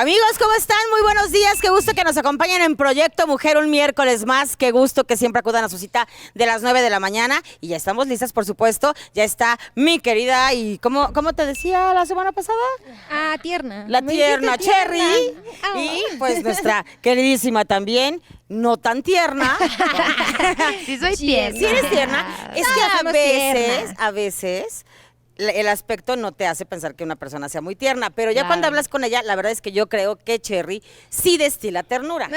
Amigos, ¿cómo están? Muy buenos días. Qué gusto que nos acompañen en Proyecto Mujer un miércoles más. Qué gusto que siempre acudan a su cita de las 9 de la mañana. Y ya estamos listas, por supuesto. Ya está mi querida y ¿cómo te decía la semana pasada? Ah, tierna. La tierna Cherry. Oh. Y pues nuestra queridísima también, no tan tierna. Sí soy tierna. Sí eres tierna. Es que a veces el aspecto no te hace pensar que una persona sea muy tierna, pero ya cuando hablas con ella, la verdad es que yo creo que Cherry sí destila ternura.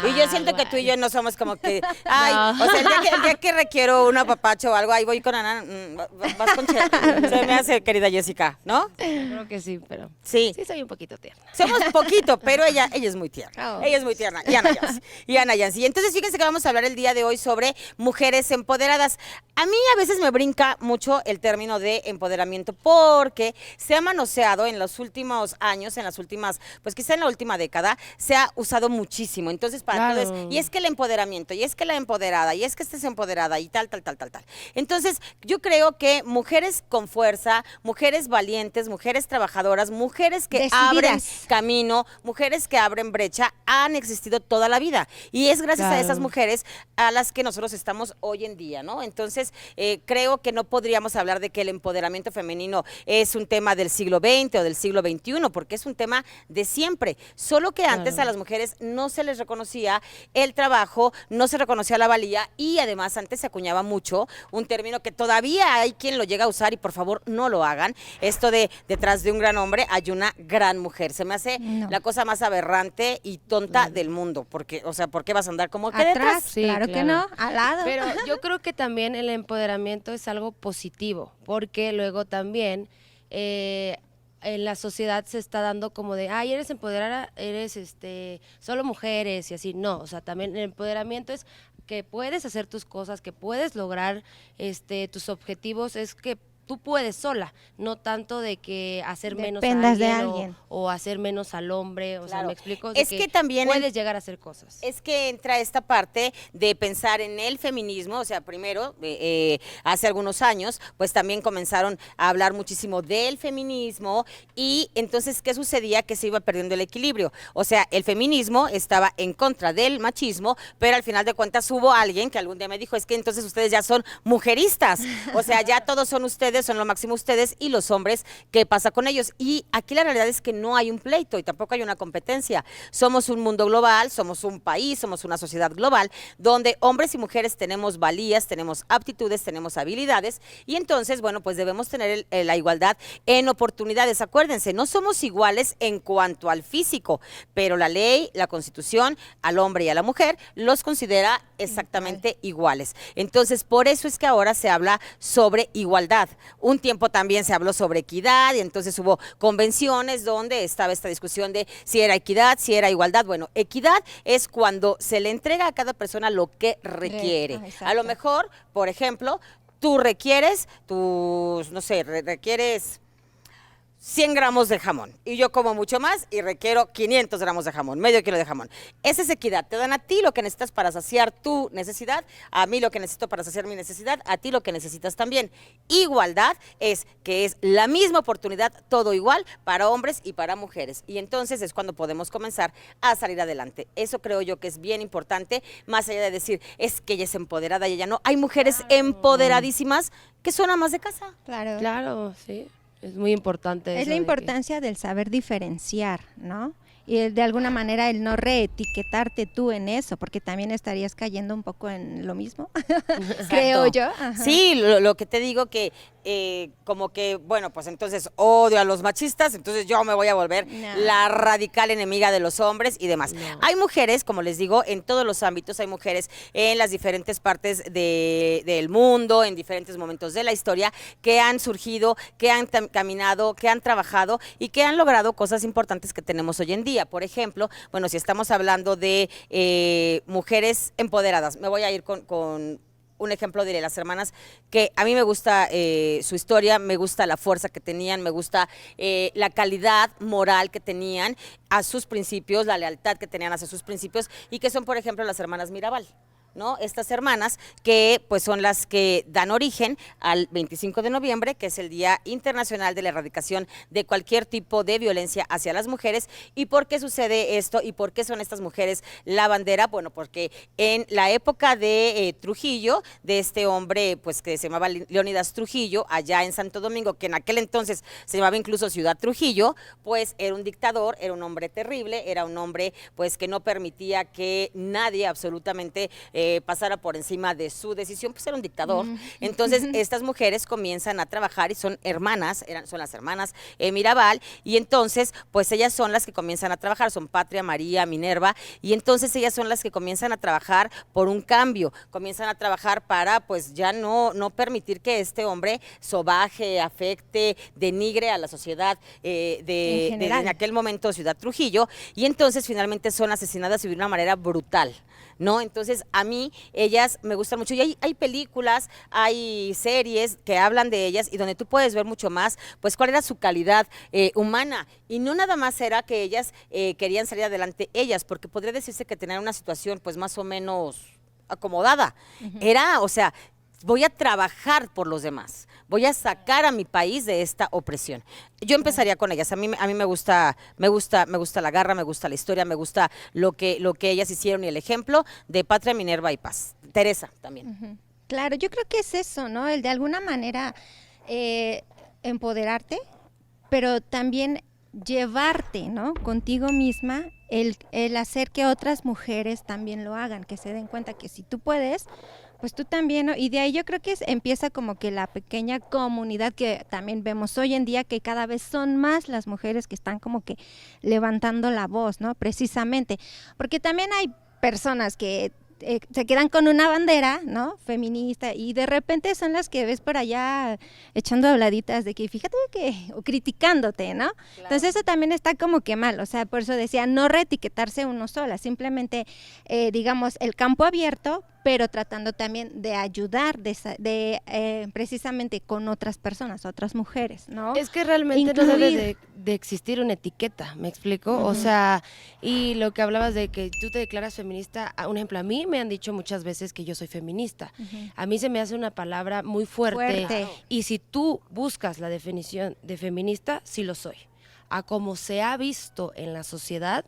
Y yo siento que tú y yo no somos como que, o sea, el día que requiero un apapacho o algo, ahí voy con Ana, vas con Cherry. Se me hace, querida Jessica, ¿no? Creo que sí, pero sí soy un poquito tierna. Somos poquito, pero ella es muy tierna. Oh. Ella es muy tierna. Y Ana Yancy. Entonces, fíjense que vamos a hablar el día de hoy sobre mujeres empoderadas. A mí a veces me brinca mucho el término de empoderamiento porque se ha manoseado en los últimos años, pues quizá en la última década, se ha usado muchísimo. Entonces, y es que el empoderamiento, y es que la empoderada, y es que estés empoderada, y tal. Entonces, yo creo que mujeres con fuerza, mujeres valientes, mujeres trabajadoras, mujeres que abren camino, mujeres que abren brecha, han existido toda la vida. Y es gracias a esas mujeres a las que nosotros estamos hoy en día, ¿no? Entonces, creo que no podríamos hablar de que el empoderamiento femenino es un tema del siglo XX o del siglo XXI, porque es un tema de siempre. Solo que antes a las mujeres no se les reconocía el trabajo, no se reconocía la valía y además antes se acuñaba mucho un término que todavía hay quien lo llega a usar y por favor no lo hagan. Esto de detrás de un gran hombre hay una gran mujer. Se me hace la cosa más aberrante y tonta del mundo, porque, o sea, ¿por qué vas a andar como que detrás? Sí, claro que no, al lado. Pero yo creo que también el empoderamiento es algo positivo, porque luego también en la sociedad se está dando como de, ay, eres empoderada, eres solo mujeres y así. No, o sea, también el empoderamiento es que puedes hacer tus cosas, que puedes lograr tus objetivos, es que tú puedes sola, no tanto de que hacer menos a alguien. O hacer menos al hombre, o sea, me explico, es que también puedes llegar a hacer cosas. Es que entra esta parte de pensar en el feminismo, o sea, primero, hace algunos años, pues también comenzaron a hablar muchísimo del feminismo y entonces, ¿qué sucedía? Que se iba perdiendo el equilibrio, o sea, el feminismo estaba en contra del machismo, pero al final de cuentas hubo alguien que algún día me dijo, es que entonces ustedes ya son mujeristas, o sea, ya todos son ustedes, son lo máximo ustedes y los hombres, ¿qué pasa con ellos? Y aquí la realidad es que no hay un pleito y tampoco hay una competencia. Somos un mundo global, somos un país, somos una sociedad global, donde hombres y mujeres tenemos valías, tenemos aptitudes, tenemos habilidades y entonces, bueno, pues debemos tener la igualdad en oportunidades. Acuérdense, no somos iguales en cuanto al físico, pero la ley, la Constitución, al hombre y a la mujer los considera exactamente iguales. Entonces, por eso es que ahora se habla sobre igualdad. Un tiempo también se habló sobre equidad y entonces hubo convenciones donde estaba esta discusión de si era equidad, si era igualdad. Bueno, equidad es cuando se le entrega a cada persona lo que requiere. A lo mejor, por ejemplo, tú requieres, requieres 100 gramos de jamón y yo como mucho más y requiero 500 gramos de jamón, medio kilo de jamón. Esa es equidad, te dan a ti lo que necesitas para saciar tu necesidad, a mí lo que necesito para saciar mi necesidad, a ti lo que necesitas también. Igualdad es que es la misma oportunidad, todo igual para hombres y para mujeres y entonces es cuando podemos comenzar a salir adelante. Eso creo yo que es bien importante, más allá de decir, es que ella es empoderada y ella no. Hay mujeres empoderadísimas que son amas de casa. Claro, sí. Es muy importante. Es la importancia del saber diferenciar, ¿no? Y de alguna manera el no reetiquetarte tú en eso, porque también estarías cayendo un poco en lo mismo, creo yo. Ajá. Sí, lo que te digo que como que, bueno, pues entonces odio a los machistas, entonces yo me voy a volver la radical enemiga de los hombres y demás. Hay mujeres, como les digo, en todos los ámbitos, hay mujeres en las diferentes partes del mundo, en diferentes momentos de la historia, que han surgido, que han caminado, que han trabajado y que han logrado cosas importantes que tenemos hoy en día. Por ejemplo, bueno, si estamos hablando de mujeres empoderadas, me voy a ir con un ejemplo de las hermanas, que a mí me gusta su historia, me gusta la fuerza que tenían, me gusta la calidad moral que tenían a sus principios, la lealtad que tenían hacia sus principios, y que son, por ejemplo, las hermanas Mirabal. ¿no? Estas hermanas que pues son las que dan origen al 25 de noviembre, que es el Día Internacional de la Erradicación de cualquier tipo de violencia hacia las mujeres. ¿Y por qué sucede esto? ¿Y por qué son estas mujeres la bandera? Bueno, porque en la época de Trujillo, de este hombre pues que se llamaba Leónidas Trujillo, allá en Santo Domingo, que en aquel entonces se llamaba incluso Ciudad Trujillo, pues era un dictador, era un hombre terrible, era un hombre pues que no permitía que nadie absolutamente pasara por encima de su decisión, pues era un dictador. Entonces estas mujeres comienzan a trabajar y son hermanas, son las hermanas Mirabal, y entonces pues ellas son las que comienzan a trabajar, son Patria, María, Minerva, y entonces ellas son las que comienzan a trabajar por un cambio, comienzan a trabajar para pues ya no permitir que este hombre sobaje, afecte, denigre a la sociedad en aquel momento Ciudad Trujillo, y entonces finalmente son asesinadas de una manera brutal, ¿no? Entonces a mí ellas me gustan mucho y hay películas, hay series que hablan de ellas y donde tú puedes ver mucho más pues cuál era su calidad humana, y no nada más era que ellas querían salir adelante ellas, porque podría decirse que tenían una situación pues más o menos acomodada, era, o sea, voy a trabajar por los demás, voy a sacar a mi país de esta opresión. Yo empezaría con ellas. A mí me gusta la garra, me gusta la historia, me gusta lo que ellas hicieron y el ejemplo de Patria, Minerva y Paz. Teresa también. Claro, yo creo que es eso, ¿no? El de alguna manera empoderarte, pero también llevarte, ¿no? Contigo misma, el hacer que otras mujeres también lo hagan, que se den cuenta que si tú puedes, pues tú también, ¿no? Y de ahí yo creo que empieza como que la pequeña comunidad que también vemos hoy en día, que cada vez son más las mujeres que están como que levantando la voz, ¿no? Precisamente, porque también hay personas que se quedan con una bandera, ¿no? Feminista, y de repente son las que ves por allá echando habladitas de que fíjate que, o criticándote, ¿no? Claro. Entonces eso también está como que mal, o sea, por eso decía, no reetiquetarse uno sola, simplemente, digamos, el campo abierto, pero tratando también de ayudar precisamente con otras personas, otras mujeres, ¿no? Es que realmente no debe de existir una etiqueta, ¿me explico? O sea, y lo que hablabas de que tú te declaras feminista, un ejemplo, a mí me han dicho muchas veces que yo soy feminista. A mí se me hace una palabra muy fuerte. Y si tú buscas la definición de feminista, sí lo soy. A como se ha visto en la sociedad,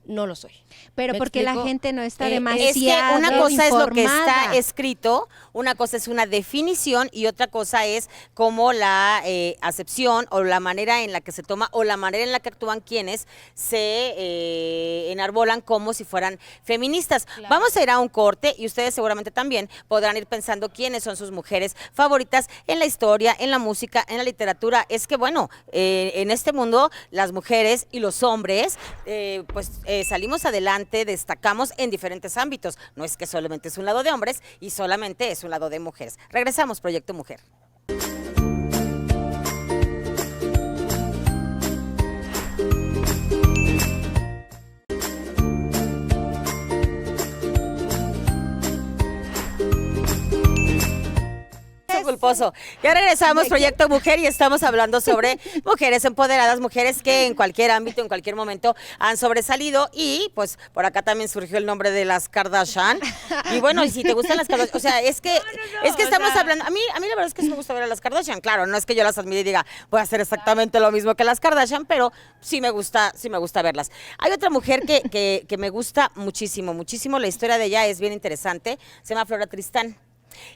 no lo soy. Pero porque explico? La gente no está demasiado Es que una cosa informada. es lo que está escrito, una cosa es una definición y otra cosa es como la acepción o la manera en la que se toma o la manera en la que actúan quienes se enarbolan como si fueran feministas. Claro. Vamos a ir a un corte y ustedes seguramente también podrán ir pensando quiénes son sus mujeres favoritas en la historia, en la música, en la literatura. Es que bueno, en este mundo las mujeres y los hombres, salimos adelante, destacamos en diferentes ámbitos. No es que solamente es un lado de hombres y solamente es un lado de mujeres. Regresamos, Proyecto Mujer. Culposo. Ya regresamos, Proyecto Mujer, y estamos hablando sobre mujeres empoderadas, mujeres que en cualquier ámbito, en cualquier momento han sobresalido, y pues por acá también surgió el nombre de las Kardashian. Y bueno, y si te gustan las Kardashian, o sea, es que estamos hablando, a mí la verdad es que sí me gusta ver a las Kardashian, claro, no es que yo las admire y diga, voy a hacer exactamente lo mismo que las Kardashian, pero sí me gusta verlas. Hay otra mujer que me gusta muchísimo, muchísimo, la historia de ella es bien interesante, se llama Flora Tristán.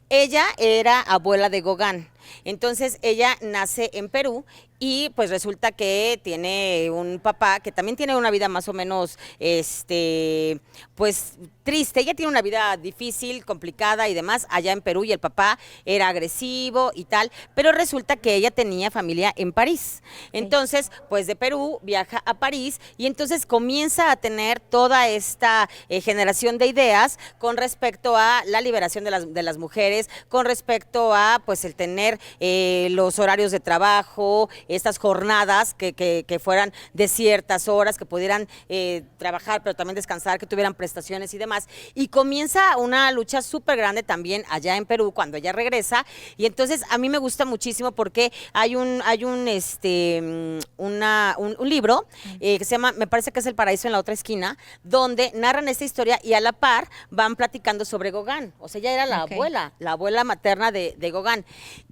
Ella era abuela de Gauguin, entonces ella nace en Perú y pues resulta que tiene un papá que también tiene una vida más o menos, pues triste. Ella tiene una vida difícil, complicada y demás allá en Perú, y el papá era agresivo y tal, pero resulta que ella tenía familia en París. Entonces, pues de Perú viaja a París y entonces comienza a tener toda esta generación de ideas con respecto a la liberación de las mujeres, con respecto a pues el tener cambiar los horarios de trabajo, estas jornadas que fueran de ciertas horas, que pudieran trabajar, pero también descansar, que tuvieran prestaciones y demás. Y comienza una lucha súper grande también allá en Perú cuando ella regresa. Y entonces a mí me gusta muchísimo porque hay un libro que se llama, me parece que es El Paraíso en la Otra Esquina, donde narran esta historia y a la par van platicando sobre Gauguin. O sea, ella era la abuela materna de Gauguin.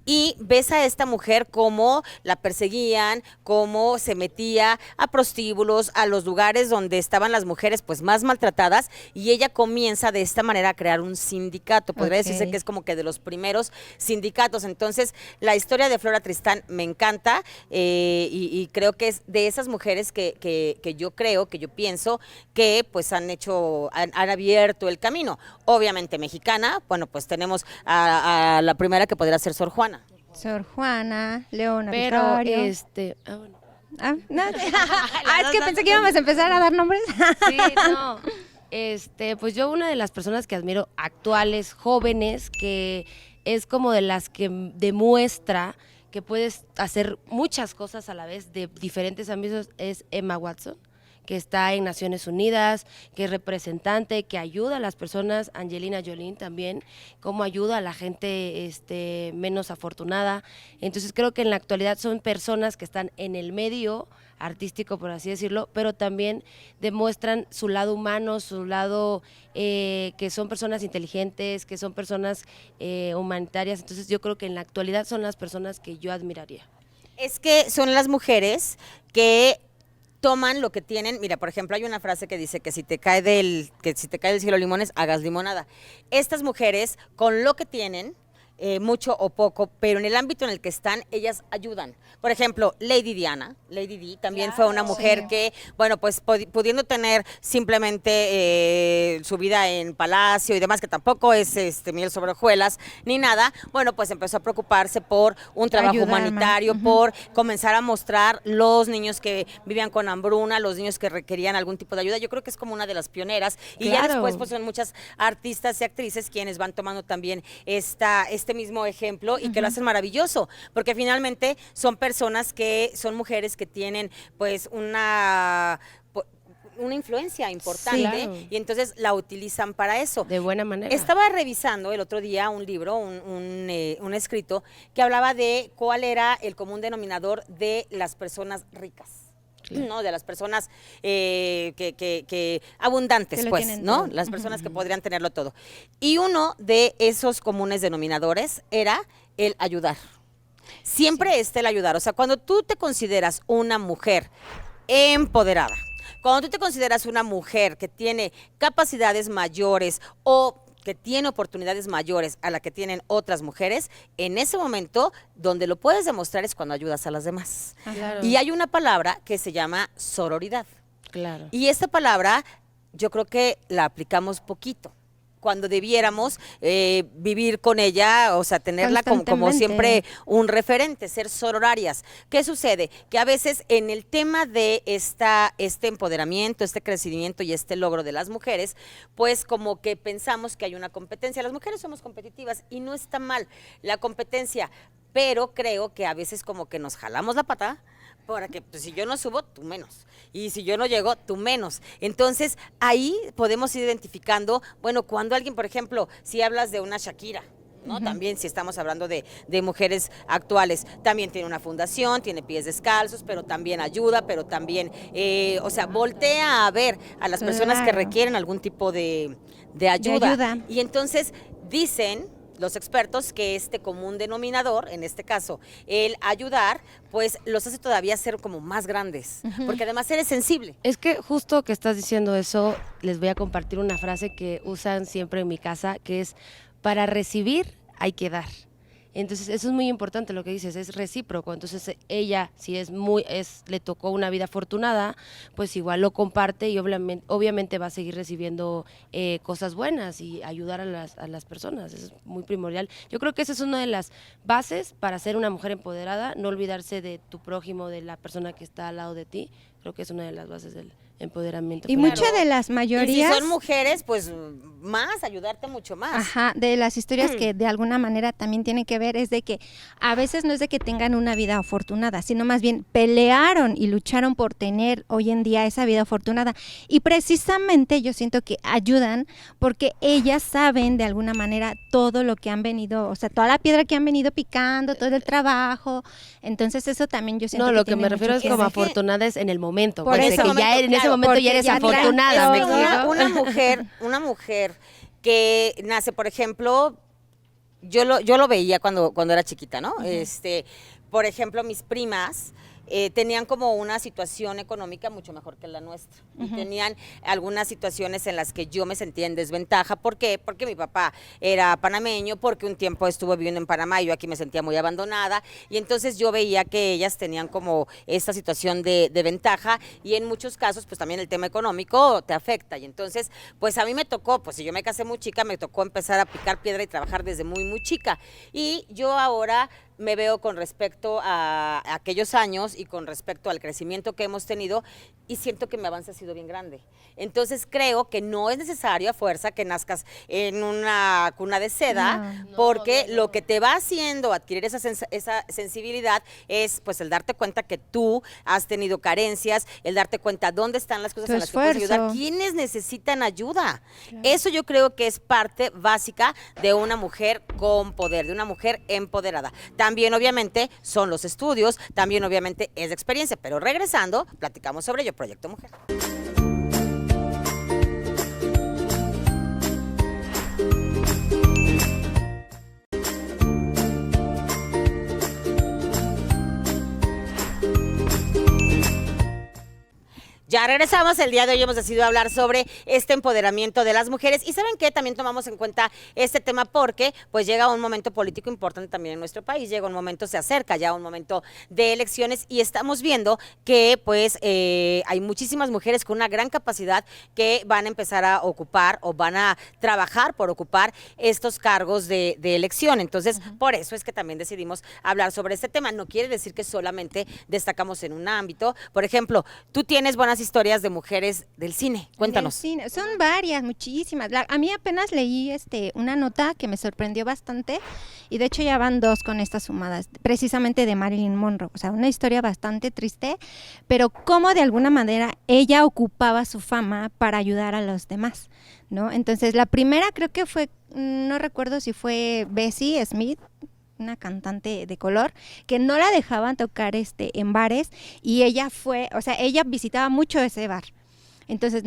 Y ves a esta mujer cómo la perseguían, cómo se metía a prostíbulos, a los lugares donde estaban las mujeres pues más maltratadas, y ella comienza de esta manera a crear un sindicato. Podría decirse que es como que de los primeros sindicatos. Entonces, la historia de Flora Tristán me encanta, y creo que es de esas mujeres que yo pienso que pues han abierto el camino. Obviamente mexicana, bueno, pues tenemos a la primera que podría ser Sor Juana. Sor Juana, Leona Pero, Vicario. bueno. Es que pensé que íbamos a empezar a dar nombres. Sí, no. Pues yo una de las personas que admiro actuales, jóvenes, que es como de las que demuestra que puedes hacer muchas cosas a la vez de diferentes ámbitos, es Emma Watson, que está en Naciones Unidas, que es representante, que ayuda a las personas, Angelina Jolie también, cómo ayuda a la gente menos afortunada. Entonces creo que en la actualidad son personas que están en el medio artístico, por así decirlo, pero también demuestran su lado humano, su lado que son personas inteligentes, que son personas humanitarias. Entonces yo creo que en la actualidad son las personas que yo admiraría. Es que son las mujeres que toman lo que tienen. Mira, por ejemplo, hay una frase que dice que si te cae del cielo limones, hagas limonada. Estas mujeres, con lo que tienen, mucho o poco, pero en el ámbito en el que están, ellas ayudan. Por ejemplo, Lady Di también fue una mujer que, bueno, pues pudiendo tener simplemente su vida en palacio y demás, que tampoco es miel sobre hojuelas ni nada, bueno, pues empezó a preocuparse por un trabajo humanitario, por comenzar a mostrar los niños que vivían con hambruna, los niños que requerían algún tipo de ayuda. Yo creo que es como una de las pioneras, y ya después pues son muchas artistas y actrices quienes van tomando también este mismo ejemplo y que lo hacen maravilloso, porque finalmente son personas que son mujeres que tienen pues una influencia importante, y entonces la utilizan para eso. De buena manera. Estaba revisando el otro día un libro, un escrito que hablaba de cuál era el común denominador de las personas ricas. ¿No? De las personas que abundantes, que pues, ¿no? Todo. Las personas que podrían tenerlo todo. Y uno de esos comunes denominadores era el ayudar. Siempre está el ayudar. O sea, cuando tú te consideras una mujer empoderada, cuando tú te consideras una mujer que tiene capacidades mayores o que tiene oportunidades mayores a la que tienen otras mujeres, en ese momento donde lo puedes demostrar es cuando ayudas a las demás. Claro. Y hay una palabra que se llama sororidad. Claro. Y esta palabra yo creo que la aplicamos poquito, cuando debiéramos vivir con ella, o sea, tenerla como siempre un referente, ser sororarias. ¿Qué sucede? Que a veces en el tema de este empoderamiento, este crecimiento y este logro de las mujeres, pues como que pensamos que hay una competencia. Las mujeres somos competitivas y no está mal la competencia, pero creo que a veces como que nos jalamos la pata, porque pues, si yo no subo, tú menos. Y si yo no llego, tú menos. Entonces, ahí podemos ir identificando, bueno, cuando alguien, por ejemplo, si hablas de una Shakira, ¿no? También si estamos hablando de mujeres actuales, también tiene una fundación, tiene pies descalzos, pero también ayuda, pero también, o sea, voltea a ver a las personas que requieren algún tipo de ayuda. Y entonces dicen los expertos que este común denominador, en este caso, el ayudar, pues los hace todavía ser como más grandes, porque además eres sensible. Es que justo que estás diciendo eso, les voy a compartir una frase que usan siempre en mi casa, que es: para recibir hay que dar. Entonces eso es muy importante lo que dices, es recíproco. Entonces ella, si le tocó una vida afortunada, pues igual lo comparte y obviamente va a seguir recibiendo cosas buenas y ayudar a las personas. Eso es muy primordial. Yo creo que esa es una de las bases para ser una mujer empoderada, no olvidarse de tu prójimo, de la persona que está al lado de ti. Creo que es una de las bases del empoderamiento Y femenino. muchas de las Y mayorías... si son mujeres, pues más, ayudarte mucho más. Ajá, de las historias que de alguna manera también tienen que ver es de que a veces no es de que tengan una vida afortunada, sino más bien pelearon y lucharon por tener hoy en día esa vida afortunada. Y precisamente yo siento que ayudan porque ellas saben de alguna manera todo lo que han venido, o sea, toda la piedra que han venido picando, todo el trabajo. Entonces eso también yo siento No, lo que tiene me refiero mucho es que como ver. afortunada es en el momento. Por pues, de ese que momento, ya en ese claro, momento porque ya eres ya traen afortunada. ¿me todo. explico? Una mujer que nace, por ejemplo, yo lo veía cuando era chiquita, ¿no? Por ejemplo, mis primas tenían como una situación económica mucho mejor que la nuestra. Y tenían algunas situaciones en las que yo me sentía en desventaja. ¿Por qué? Porque mi papá era panameño, porque un tiempo estuvo viviendo en Panamá y yo aquí me sentía muy abandonada. Y entonces yo veía que ellas tenían como esta situación de ventaja y en muchos casos pues también el tema económico te afecta. Y entonces pues a mí me tocó, pues si yo me casé muy chica, me tocó empezar a picar piedra y trabajar desde muy chica. Y yo ahora me veo con respecto a aquellos años y con respecto al crecimiento que hemos tenido y siento que mi avance ha sido bien grande. Entonces creo que no es necesario a fuerza que nazcas en una cuna de seda, porque lo que te va haciendo adquirir esa sensibilidad es pues el darte cuenta que tú has tenido carencias, el darte cuenta dónde están las cosas Tu en las que puedes ayudar, esfuerzo. quiénes necesitan ayuda. Eso yo creo que es parte básica de una mujer con poder, de una mujer empoderada. También obviamente son los estudios, también obviamente es la experiencia, pero regresando, platicamos sobre ello, Proyecto Mujer. Ya regresamos, el día de hoy hemos decidido hablar sobre este empoderamiento de las mujeres y ¿saben qué? También tomamos en cuenta este tema porque pues llega un momento político importante también en nuestro país, llega un momento, se acerca ya un momento de elecciones y estamos viendo que pues hay muchísimas mujeres con una gran capacidad que van a empezar a ocupar o van a trabajar por ocupar estos cargos de elección, entonces por eso es que también decidimos hablar sobre este tema, no quiere decir que solamente destacamos en un ámbito, por ejemplo, tú tienes buenas historias de mujeres del cine. Cuéntanos. Del cine. Son varias, muchísimas. A mí apenas leí una nota que me sorprendió bastante y de hecho ya van 2 con estas sumadas, precisamente de Marilyn Monroe. O sea, una historia bastante triste, pero cómo de alguna manera ella ocupaba su fama para ayudar a los demás, ¿no? Entonces, la primera creo que fue, no recuerdo si fue Bessie Smith, una cantante de color, que no la dejaban tocar en bares y ella ella visitaba mucho ese bar. Entonces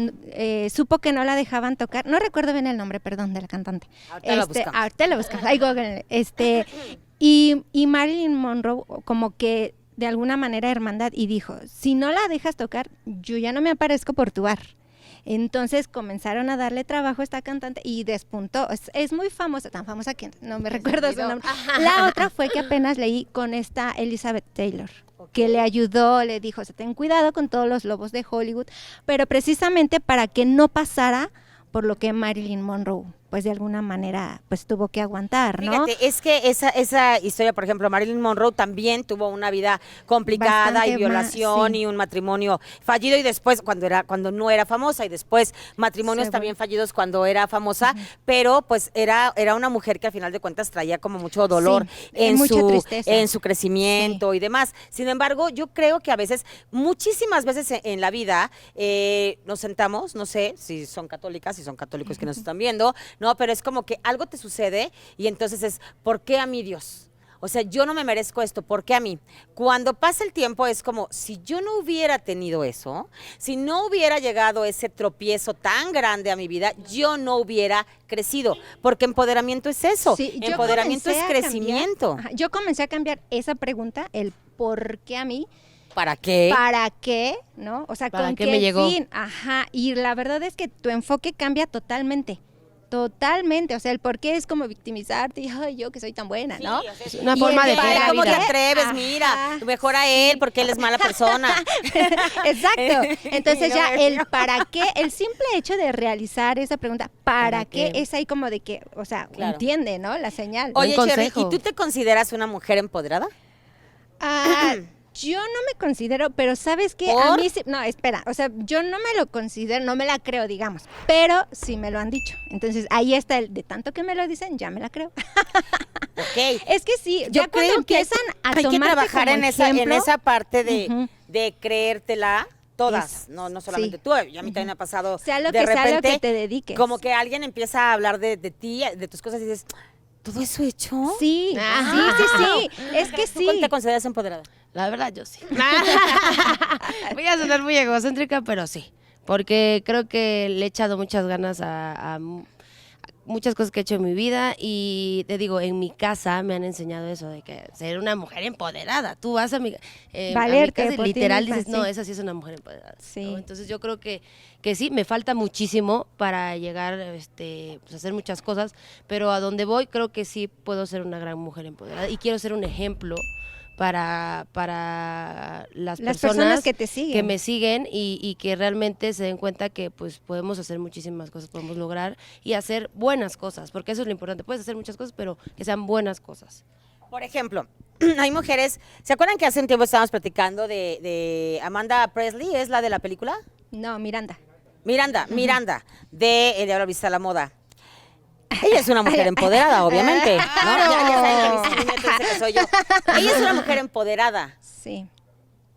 supo que no la dejaban tocar, no recuerdo bien el nombre, perdón, de la cantante. Ahorita lo buscamos. Ahí Google, y Marilyn Monroe como que de alguna manera hermandad y dijo, si no la dejas tocar, yo ya no me aparezco por tu bar. Entonces comenzaron a darle trabajo a esta cantante y despuntó. Es muy famosa, tan famosa que no me recuerdo su nombre. La otra fue que apenas leí con esta Elizabeth Taylor, que le ayudó, le dijo, ten cuidado con todos los lobos de Hollywood, pero precisamente para que no pasara por lo que Marilyn Monroe pues de alguna manera pues tuvo que aguantar, ¿no? Fíjate, es que esa historia, por ejemplo, Marilyn Monroe también tuvo una vida complicada Bastante y violación sí. y un matrimonio fallido y después cuando no era famosa y después matrimonios Sí, también fallidos cuando era famosa, pero pues era una mujer que al final de cuentas traía como mucho dolor Sí, mucha tristeza. en su crecimiento y demás. Sin embargo, yo creo que a veces, muchísimas veces en la vida, nos sentamos, no sé si son católicas, si son católicos que nos están viendo, no, pero es como que algo te sucede y entonces es, ¿por qué a mí, Dios? O sea, yo no me merezco esto, ¿por qué a mí? Cuando pasa el tiempo es como, si yo no hubiera tenido eso, si no hubiera llegado ese tropiezo tan grande a mi vida, yo no hubiera crecido, porque empoderamiento es eso, Sí, yo empoderamiento es comencé a crecimiento. cambiar, yo comencé a cambiar esa pregunta, el por qué a mí, ¿Para qué? ¿para qué? ¿No? O sea, ¿Para ¿con qué qué me llegó? fin? Ajá, y la verdad es que tu enfoque cambia totalmente. Totalmente, o sea, el por qué es como victimizarte y ay, yo que soy tan buena, Sí, ¿no? o sea, Es una Y forma el de ver la ¿Cómo te vida. atreves? Ajá. Mira, mejor a él porque él es mala persona. Exacto. Entonces No, ya no. el para qué, el simple hecho de realizar esa pregunta, ¿para qué? qué? Es ahí como de que, o sea, Claro. entiende, ¿no? La señal. Oye, Un Cherry, consejo. ¿y tú te consideras una mujer empoderada? Ah, Yo no me considero, pero ¿sabes qué? ¿Por? A mí sí, no, espera, o sea, yo no me lo considero, no me la creo, digamos, pero sí me lo han dicho. Entonces, ahí está el de tanto que me lo dicen, ya me la creo. Ok. Es que sí, Yo ya cuando creo que empiezan a hay que tomarte trabajar como en ejemplo, esa parte Ujú. de creértela todas, Eso, no solamente sí. tú, y a mí también me ha pasado Sea lo de que sea lo repente que te dediques. como que alguien empieza a hablar de ti, de tus cosas y dices, ¿todo eso hecho? Sí, sí, es que ¿Tú sí. te consideras empoderada? La verdad, yo sí. Voy a sonar muy egocéntrica, pero sí. Porque creo que le he echado muchas ganas a muchas cosas que he hecho en mi vida y te digo, en mi casa me han enseñado eso de que ser una mujer empoderada. Tú vas a a mi Valerte casa y por ti literal misma, dices, no, sí. esa sí es una mujer empoderada. ¿no? Sí. Entonces yo creo que sí, me falta muchísimo para llegar pues, a hacer muchas cosas, pero a donde voy creo que sí puedo ser una gran mujer empoderada y quiero ser un ejemplo para las personas que te siguen. que me siguen y que realmente se den cuenta que pues podemos hacer muchísimas cosas, podemos lograr y hacer buenas cosas, porque eso es lo importante. Puedes hacer muchas cosas, pero que sean buenas cosas. Por ejemplo, hay mujeres, ¿se acuerdan que hace un tiempo estábamos platicando de Amanda Presley? ¿Es la de la película? No, Miranda. Miranda, de El Diablo Viste a la Moda. Ella es una mujer empoderada, obviamente, ¿no? Ya saben que mi sentimiento dice que soy yo. Ella es una mujer empoderada, Sí.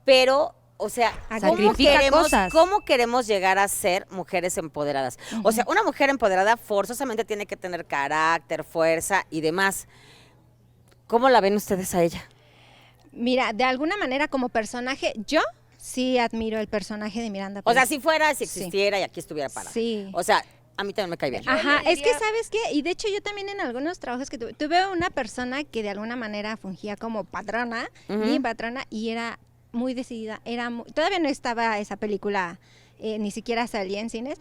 pero, o sea, Sacrifica cosas. ¿cómo queremos llegar a ser mujeres empoderadas? O sea, una mujer empoderada forzosamente tiene que tener carácter, fuerza y demás. ¿Cómo la ven ustedes a ella? Mira, de alguna manera como personaje, yo sí admiro el personaje de Miranda. O sea, Presley. si fuera, si Sí. existiera y aquí estuviera parada. Sí. O sea, a mí también me cae bien. Ajá, le es que diría- ¿sabes qué? Y de hecho yo también en algunos trabajos que tuve una persona que de alguna manera fungía como patrona, Ujú. mi patrona, y era muy decidida, todavía no estaba esa película, ni siquiera salía en cines.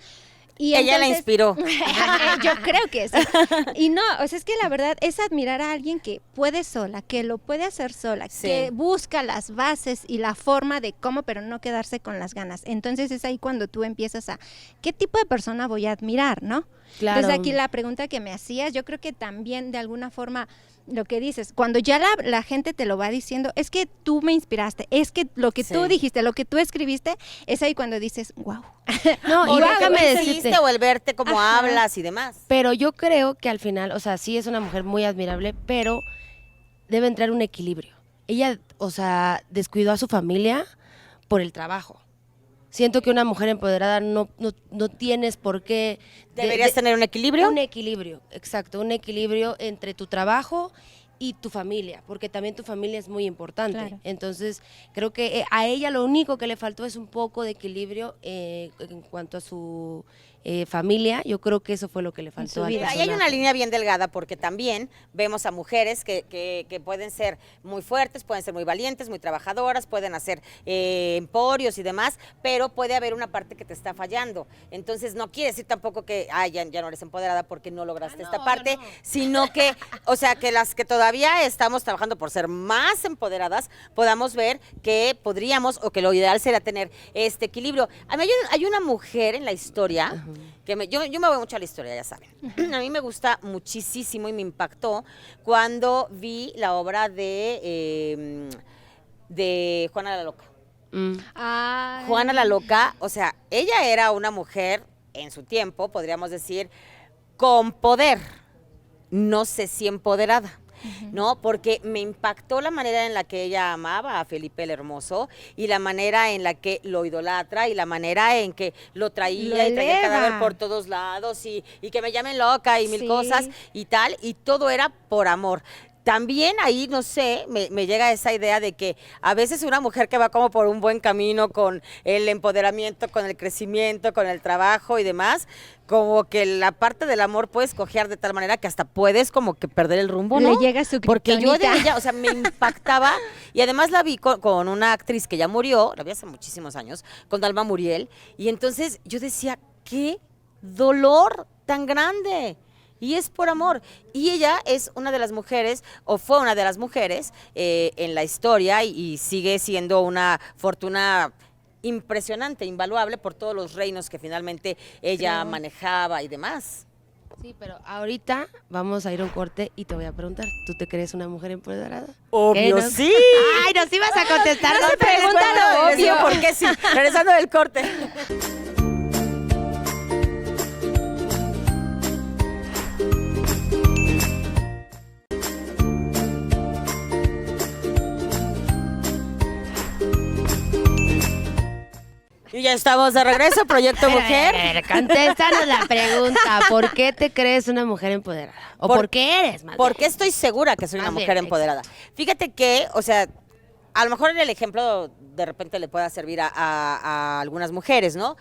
Y Ella la entonces- inspiró. Yo creo que sí. Y no, o sea, es que la verdad es admirar a alguien que puede sola, que lo puede hacer sola, Sí. que busca las bases y la forma de cómo, pero no quedarse con las ganas. Entonces es ahí cuando tú empiezas a, ¿qué tipo de persona voy a admirar, no? Claro. Entonces aquí la pregunta que me hacías, yo creo que también de alguna forma lo que dices, cuando ya la gente te lo va diciendo, es que tú me inspiraste, es que lo que Sí. tú dijiste, lo que tú escribiste, es ahí cuando dices, wow. No, O y lo que déjame tú decirte, hiciste, o el verte cómo Ajá. hablas y demás. pero yo creo que al final, o sea, sí es una mujer muy admirable, pero debe entrar un equilibrio. Ella, o sea, descuidó a su familia por el trabajo. Siento que una mujer empoderada no tienes por qué... ¿Deberías tener un equilibrio? Un equilibrio, exacto, un equilibrio entre tu trabajo y tu familia, porque también tu familia es muy importante. Claro. Entonces, creo que a ella lo único que le faltó es un poco de equilibrio en cuanto a su familia. Yo creo que eso fue lo que le faltó su al vida. Ahí hay una personaje. línea bien delgada porque también vemos a mujeres que pueden ser muy fuertes, pueden ser muy valientes, muy trabajadoras, pueden hacer emporios y demás, pero puede haber una parte que te está fallando. Entonces no quiere decir tampoco que ya no eres empoderada porque no lograste esta parte, sino que, o sea, que las que todavía estamos trabajando por ser más empoderadas, podamos ver que podríamos o que lo ideal sería tener este equilibrio. A mí hay una mujer en la historia que yo me voy mucho a la historia, ya saben. A mí me gusta muchísimo y me impactó cuando vi la obra de Juana la Loca. Mm. Ay. Juana la Loca, o sea, ella era una mujer en su tiempo, podríamos decir, con poder, no sé si empoderada. ¿No? Porque me impactó la manera en la que ella amaba a Felipe el Hermoso y la manera en la que lo idolatra y la manera en que lo traía y traía el eleva. cadáver por todos lados y que me llamen loca y mil Sí. cosas y tal, y todo era por amor. También ahí, no sé, me llega esa idea de que a veces una mujer que va como por un buen camino con el empoderamiento, con el crecimiento, con el trabajo y demás, como que la parte del amor puedes cojear de tal manera que hasta puedes como que perder el rumbo, ¿no? Le llega su Porque yo de kriptonita. ella, o sea, me impactaba y además la vi con una actriz que ya murió, la vi hace muchísimos años, con Dalma Muriel, y entonces yo decía, qué dolor tan grande. Y es por amor. Y ella es una de las mujeres, o fue una de las mujeres en la historia y sigue siendo una fortuna impresionante, invaluable por todos los reinos que finalmente ella Claro. manejaba y demás. Sí, pero ahorita vamos a ir a un corte y te voy a preguntar, ¿tú te crees una mujer empoderada? Obvio, ¿Qué nos- sí. Ay, nos ibas a contestar, No no se pregunta lo lo obvio, obvio. porque sí. Regresando del corte. Y ya estamos de regreso, Proyecto Mujer. A ver, contéstanos la pregunta, ¿por qué te crees una mujer empoderada? ¿O por qué eres, más Porque bien? estoy segura que soy una Más bien, mujer empoderada. Fíjate que, o sea, a lo mejor el ejemplo de repente le pueda servir a algunas mujeres, ¿no?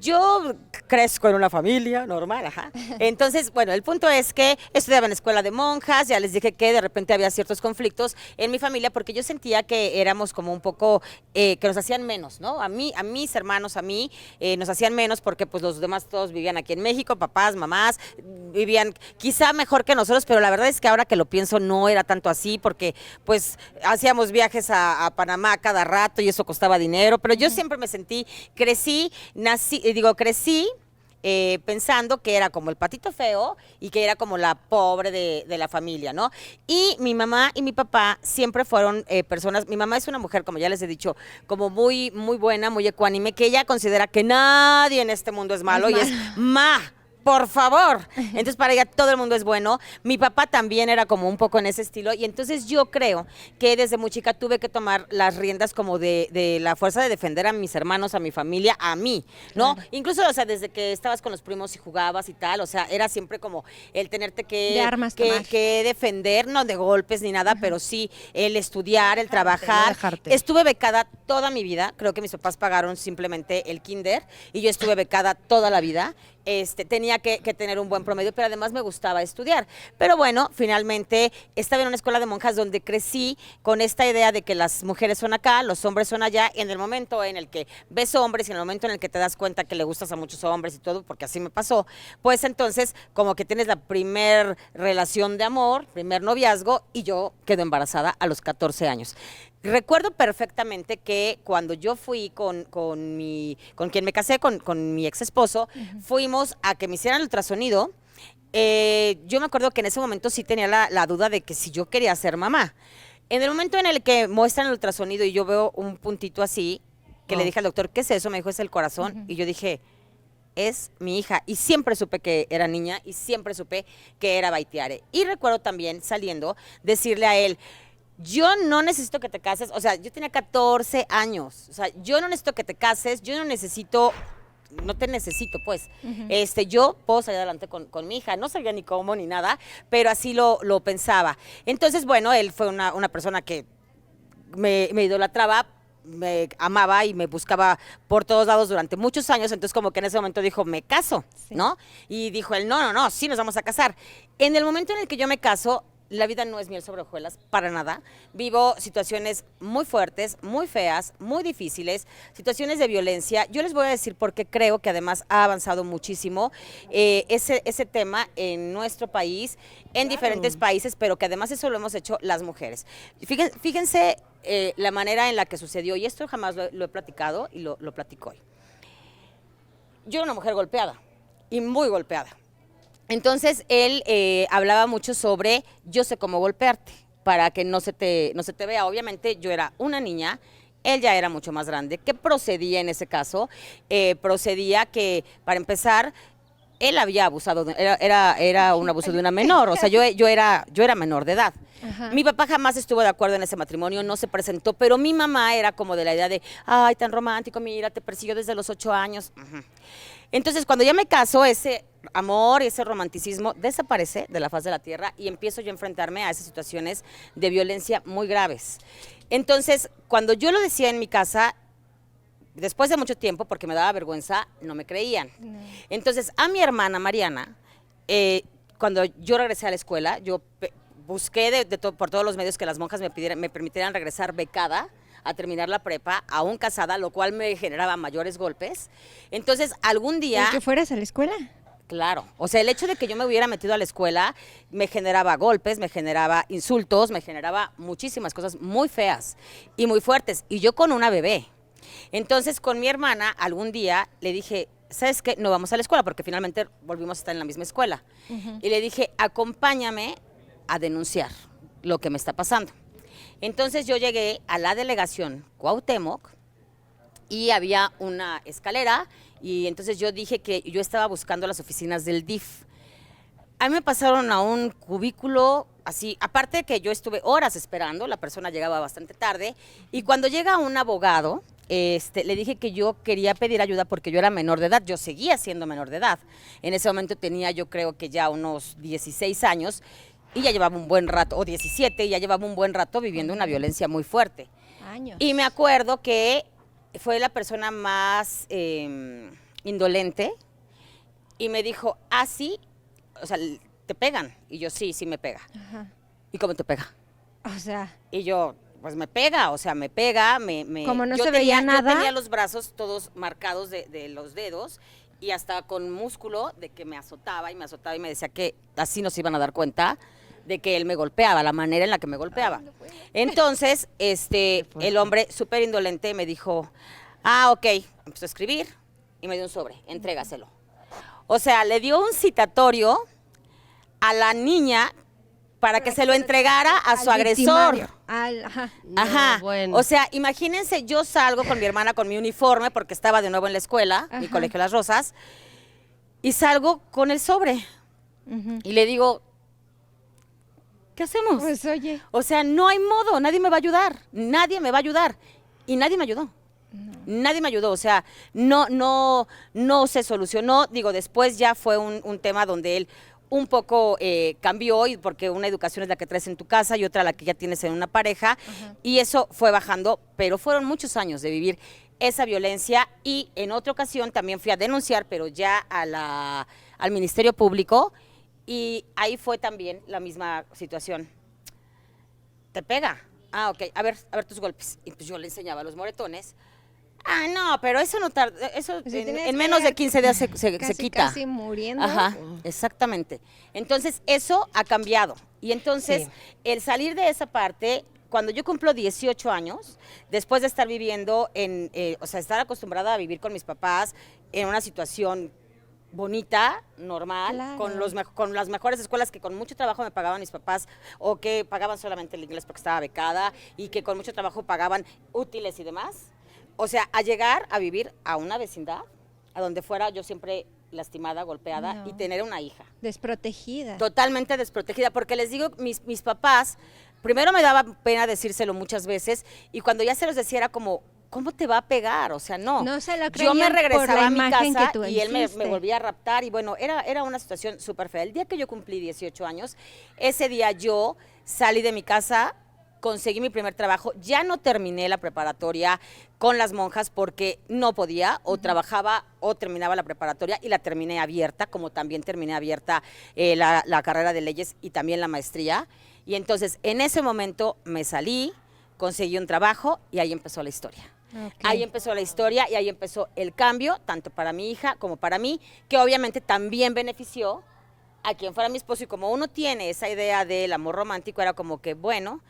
Yo crezco en una familia normal, ajá. Entonces, bueno, el punto es que estudiaba en escuela de monjas, ya les dije que de repente había ciertos conflictos en mi familia porque yo sentía que éramos como un poco, que nos hacían menos, ¿no? A mí, a mis hermanos, a mí, nos hacían menos porque pues los demás todos vivían aquí en México, papás, mamás, vivían quizá mejor que nosotros, pero la verdad es que ahora que lo pienso no era tanto así porque pues hacíamos viajes a Panamá cada rato y eso costaba dinero, pero yo siempre me sentí, crecí pensando que era como el patito feo y que era como la pobre de la familia, ¿no? Y mi mamá y mi papá siempre fueron personas, mi mamá es una mujer, como ya les he dicho, como muy, muy buena, muy ecuánime, que ella considera que nadie en este mundo es malo y es por favor. Entonces, para ella todo el mundo es bueno. Mi papá también era como un poco en ese estilo. Y entonces yo creo que desde muy chica tuve que tomar las riendas como de la fuerza de defender a mis hermanos, a mi familia, a mí, ¿no? Claro. Incluso, o sea, desde que estabas con los primos y jugabas y tal, o sea, era siempre como el tenerte De armas tomar. que defender, no de golpes ni nada, pero sí el estudiar, el trabajar. no dejarte. Estuve becada toda mi vida. Creo que mis papás pagaron simplemente el kinder y yo estuve becada toda la vida. Tenía que tener un buen promedio, pero además me gustaba estudiar. Pero bueno, finalmente estaba en una escuela de monjas donde crecí con esta idea de que las mujeres son acá, los hombres son allá. En el momento en el que ves hombres y en el momento en el que te das cuenta que le gustas a muchos hombres y todo, porque así me pasó, pues entonces como que tienes la primer relación de amor, primer noviazgo, y yo quedo embarazada a los 14 años. Recuerdo perfectamente que cuando yo fui con quien me casé, con mi ex esposo, fuimos a que me hicieran el ultrasonido. Yo me acuerdo que en ese momento sí tenía la duda de que si yo quería ser mamá. En el momento en el que muestran el ultrasonido y yo veo un puntito así, que le dije al doctor, ¿qué es eso? Me dijo, es el corazón. Y yo dije, es mi hija. Y siempre supe que era niña y siempre supe que era Baitiare. Y recuerdo también saliendo decirle a él, yo no necesito que te cases, o sea, yo tenía 14 años, o sea, yo no necesito que te cases, yo no te necesito, pues. Yo puedo salir adelante con mi hija, no sabía ni cómo ni nada, pero así lo pensaba. Entonces, bueno, él fue una persona que me idolatraba, me amaba y me buscaba por todos lados durante muchos años, entonces como que en ese momento dijo, me caso, Sí. ¿no? Y dijo él, no, sí nos vamos a casar. En el momento en el que yo me caso, la vida no es miel sobre hojuelas, para nada. Vivo situaciones muy fuertes, muy feas, muy difíciles, situaciones de violencia. Yo les voy a decir porque creo que además ha avanzado muchísimo ese tema en nuestro país, en diferentes países, pero que además eso lo hemos hecho las mujeres. Fíjense la manera en la que sucedió, y esto jamás lo he platicado y lo platico hoy. Yo era una mujer golpeada, y muy golpeada. Entonces él hablaba mucho sobre yo sé cómo golpearte para que no se te vea. Obviamente yo era una niña, él ya era mucho más grande. ¿Qué procedía en ese caso? Procedía que, para empezar, él había abusado, era un abuso de una menor, o sea, yo era menor de edad. Ajá. Mi papá jamás estuvo de acuerdo en ese matrimonio, no se presentó, pero mi mamá era como de la idea de, ay, tan romántico, mira, te persiguió desde los 8 años. Entonces, cuando ya me caso, ese amor y ese romanticismo desaparece de la faz de la tierra y empiezo yo a enfrentarme a esas situaciones de violencia muy graves. Entonces, cuando yo lo decía en mi casa, después de mucho tiempo, porque me daba vergüenza, no me creían. No. Entonces, a mi hermana Mariana, cuando yo regresé a la escuela, yo busqué por todos los medios que las monjas me permitieran regresar becada a terminar la prepa, aún casada, lo cual me generaba mayores golpes. Entonces, algún día... ¿El que fueras a la escuela? Claro, o sea, el hecho de que yo me hubiera metido a la escuela me generaba golpes, me generaba insultos, me generaba muchísimas cosas muy feas y muy fuertes, y yo con una bebé. Entonces, con mi hermana, algún día le dije, ¿sabes qué? No vamos a la escuela, porque finalmente volvimos a estar en la misma escuela. Y le dije, acompáñame a denunciar lo que me está pasando. Entonces yo llegué a la delegación Cuauhtémoc y había una escalera y entonces yo dije que yo estaba buscando las oficinas del DIF. A mí me pasaron a un cubículo así, aparte que yo estuve horas esperando, la persona llegaba bastante tarde, y cuando llega un abogado, le dije que yo quería pedir ayuda porque yo era menor de edad, yo seguía siendo menor de edad. En ese momento tenía yo creo que ya unos 16 años y ya llevaba un buen rato, o 17, y ya llevaba un buen rato viviendo una violencia muy fuerte. Años. Y me acuerdo que fue la persona más indolente y me dijo, sí, o sea, ¿te pegan? Y yo, sí me pega. Ajá. ¿Y cómo te pega? O sea, Y yo, pues me pega, como no yo se veía nada. Yo tenía los brazos todos marcados de los dedos y hasta con músculo de que me azotaba y me decía que así nos iban a dar cuenta de que él me golpeaba, la manera en la que me golpeaba. Entonces, el hombre súper indolente me dijo, ok, empezó a escribir y me dio un sobre, entrégaselo. O sea, le dio un citatorio a la niña para que se lo entregara a su agresor. Ajá. No, Ajá. bueno. O sea, imagínense, yo salgo con mi hermana con mi uniforme porque estaba de nuevo en la escuela, mi Ajá. colegio Las Rosas, y salgo con el sobre. Ujú. Y le digo, ¿qué hacemos? Pues oye, O sea, no hay modo, nadie me va a ayudar, nadie me va a ayudar. Y nadie me ayudó. Nadie me ayudó, o sea, no se solucionó. Digo, después ya fue un tema donde él un poco cambió, y porque una educación es la que traes en tu casa y otra la que ya tienes en una pareja, y eso fue bajando, pero fueron muchos años de vivir esa violencia. Y en otra ocasión también fui a denunciar, pero ya al Ministerio Público, y ahí fue también la misma situación. ¿Te pega? Ok, a ver tus golpes. Y pues yo le enseñaba los moretones. No, pero eso no tarda, eso Pues si tienes en que menos de ver 15 días se casi, quita. casi muriendo. Ajá, exactamente. Entonces, eso ha cambiado. Y entonces, Sí. el salir de esa parte, cuando yo cumplo 18 años, después de estar viviendo o sea, estar acostumbrada a vivir con mis papás en una situación bonita, normal, Claro. con las mejores escuelas que con mucho trabajo me pagaban mis papás, o que pagaban solamente el inglés porque estaba becada, y que con mucho trabajo pagaban útiles y demás. O sea, a llegar a vivir a una vecindad, a donde fuera yo siempre lastimada, golpeada, No. y tener una hija Desprotegida. totalmente desprotegida, porque les digo, mis papás, primero me daba pena decírselo muchas veces, y cuando ya se los decía era como, ¿cómo te va a pegar? O sea, no. No se lo Yo me creían por regresaba la a mi imagen casa que tú y él me hiciste. volvía a raptar, y bueno, era una situación súper fea. El día que yo cumplí 18 años, ese día yo salí de mi casa, conseguí mi primer trabajo, ya no terminé la preparatoria con las monjas porque no podía, o trabajaba o terminaba la preparatoria, y la terminé abierta, como también terminé abierta la carrera de leyes y también la maestría. Y entonces en ese momento me salí, conseguí un trabajo y ahí empezó la historia. Ok. Ahí empezó la historia y ahí empezó el cambio, tanto para mi hija como para mí, que obviamente también benefició a quien fuera mi esposo. Y como uno tiene esa idea del amor romántico, era como que, bueno,